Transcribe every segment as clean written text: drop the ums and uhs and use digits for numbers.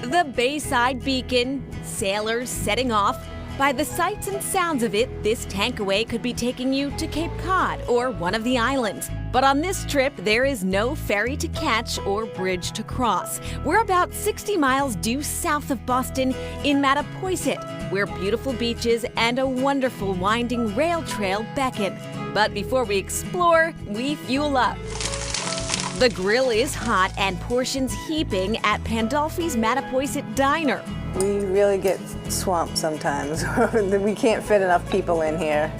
The Bayside Beacon, sailors setting off. By the sights and sounds of it, this tankaway could be taking you to Cape Cod or one of the islands. But on this trip, there is no ferry to catch or bridge to cross. We're about 60 miles due south of Boston in Mattapoisett, where beautiful beaches and a wonderful winding rail trail beckon. But before we explore, we fuel up. The grill is hot and portions heaping at Pandolfi's Mattapoisett Diner. We really get swamped sometimes. We can't fit enough people in here.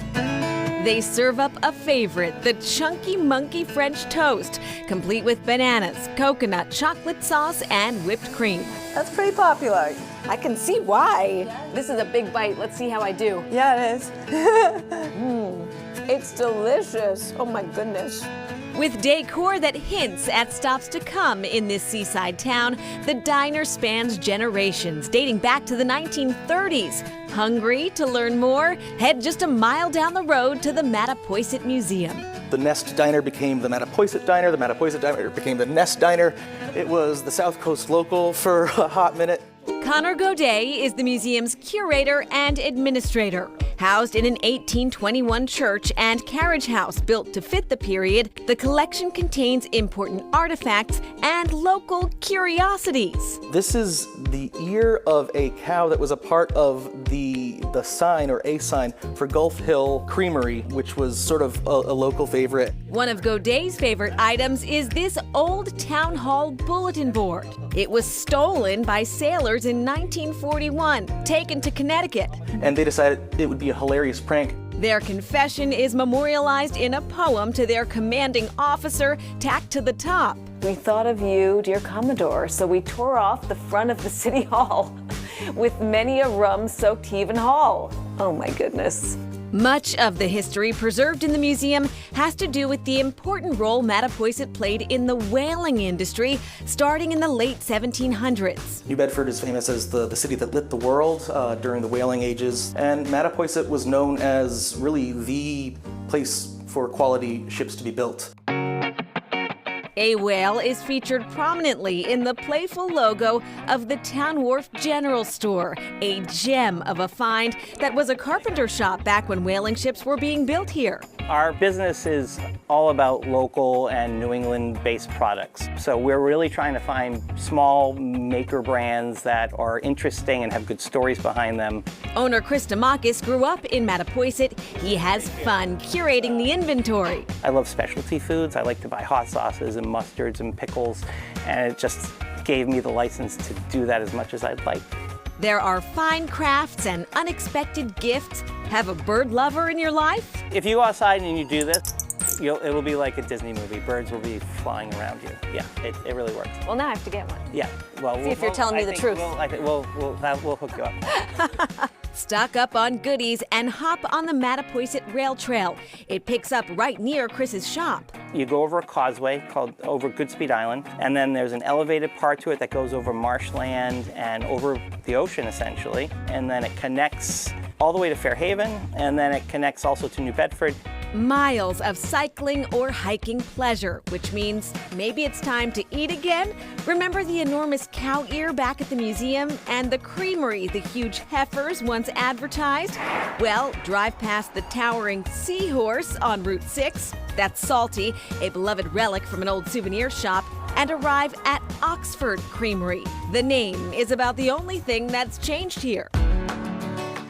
They serve up a favorite, the Chunky Monkey French Toast, complete with bananas, coconut, chocolate sauce, and whipped cream. That's pretty popular. I can see why. This is a big bite. Let's see how I do. Yeah, it is. It's delicious. Oh my goodness. With decor that hints at stops to come in this seaside town, the diner spans generations, dating back to the 1930s. Hungry to learn more? Head just a mile down the road to the Mattapoisett Museum. The Nest Diner became the Mattapoisett Diner. The Mattapoisett Diner became the Nest Diner. It was the South Coast local for a hot minute. Connor Godet is the museum's curator and administrator. Housed in an 1821 church and carriage house built to fit the period, the collection contains important artifacts and local curiosities. This is the ear of a cow that was a part of the sign or a sign for Gulf Hill Creamery, which was sort of a local favorite. One of Godet's favorite items is this old town hall bulletin board. It was stolen by sailors in 1941, taken to Connecticut. And they decided it would be a hilarious prank. Their confession is memorialized in a poem to their commanding officer, tacked to the top. We thought of you, dear Commodore, so we tore off the front of the city hall with many a rum-soaked heave and haul. Oh my goodness. Much of the history preserved in the museum has to do with the important role Mattapoisett played in the whaling industry starting in the late 1700s. New Bedford is famous as the city that lit the world during the whaling ages, and Mattapoisett was known as really the place for quality ships to be built. A whale is featured prominently in the playful logo of the Town Wharf General Store, a gem of a find that was a carpenter shop back when whaling ships were being built here. Our business is all about local and New England-based products. So we're really trying to find small maker brands that are interesting and have good stories behind them. Owner Chris Demakis grew up in Mattapoisett. He has fun curating the inventory. I love specialty foods. I like to buy hot sauces and mustards and pickles, and it just gave me the license to do that as much as I'd like. There are fine crafts and unexpected gifts. Have a bird lover in your life? If you go outside and you do this, it will be like a Disney movie. Birds will be flying around you. Yeah, it really works. Well, now I have to get one. Yeah. Well, See if you're telling me the truth. We'll hook you up. Stock up on goodies and hop on the Mattapoisett Rail Trail. It picks up right near Chris's shop. You go over a causeway called over Goodspeed Island, and then there's an elevated part to it that goes over marshland and over the ocean, essentially. And then it connects all the way to Fairhaven, and then it connects also to New Bedford. Miles of cycling or hiking pleasure, which means maybe it's time to eat again. Remember the enormous cow ear back at the museum and the creamery the huge heifers once advertised? Well, drive past the towering seahorse on Route 6. That's Salty, a beloved relic from an old souvenir shop, and arrive at Oxford Creamery. The name is about the only thing that's changed here.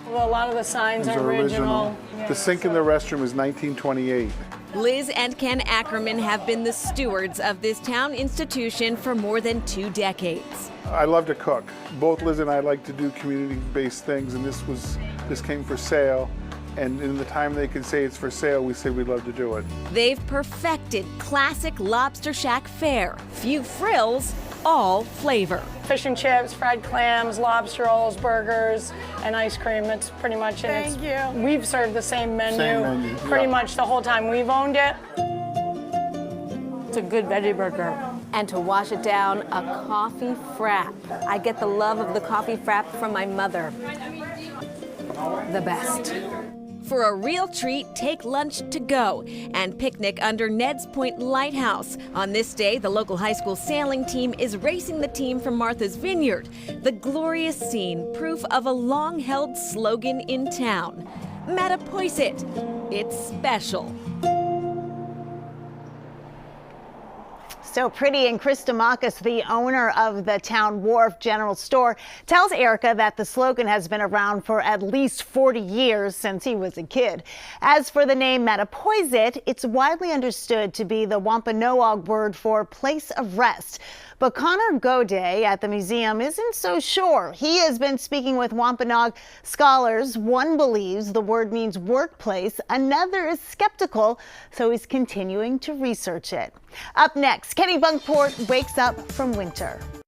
Well, a lot of the signs are original. The sink in the restroom is 1928. Liz and Ken Ackerman have been the stewards of this town institution for more than 2 decades. I love to cook. Both Liz and I like to do community-based things, and this came for sale. And in the time they could say it's for sale, we say we'd love to do it. They've perfected classic Lobster Shack fare. Few frills, all flavor. Fish and chips, fried clams, lobster rolls, burgers, and ice cream. It's pretty much in Thank you. We've served the same menu, pretty much the whole time we've owned it. It's a good veggie burger. And to wash it down, a coffee frap. I get the love of the coffee frap from my mother. The best. For a real treat, take lunch to go and picnic under Ned's Point Lighthouse. On this day, the local high school sailing team is racing the team from Martha's Vineyard. The glorious scene, proof of a long-held slogan in town. Mattapoisett, it's special. So pretty, and Chris Demakis, the owner of the Town Wharf General Store, tells Erica that the slogan has been around for at least 40 years, since he was a kid. As for the name Mattapoisett, it's widely understood to be the Wampanoag word for place of rest. But Connor Goday at the museum isn't so sure. He has been speaking with Wampanoag scholars. One believes the word means workplace. Another is skeptical, so he's continuing to research it. Up next, Kenny Bunkport wakes up from winter.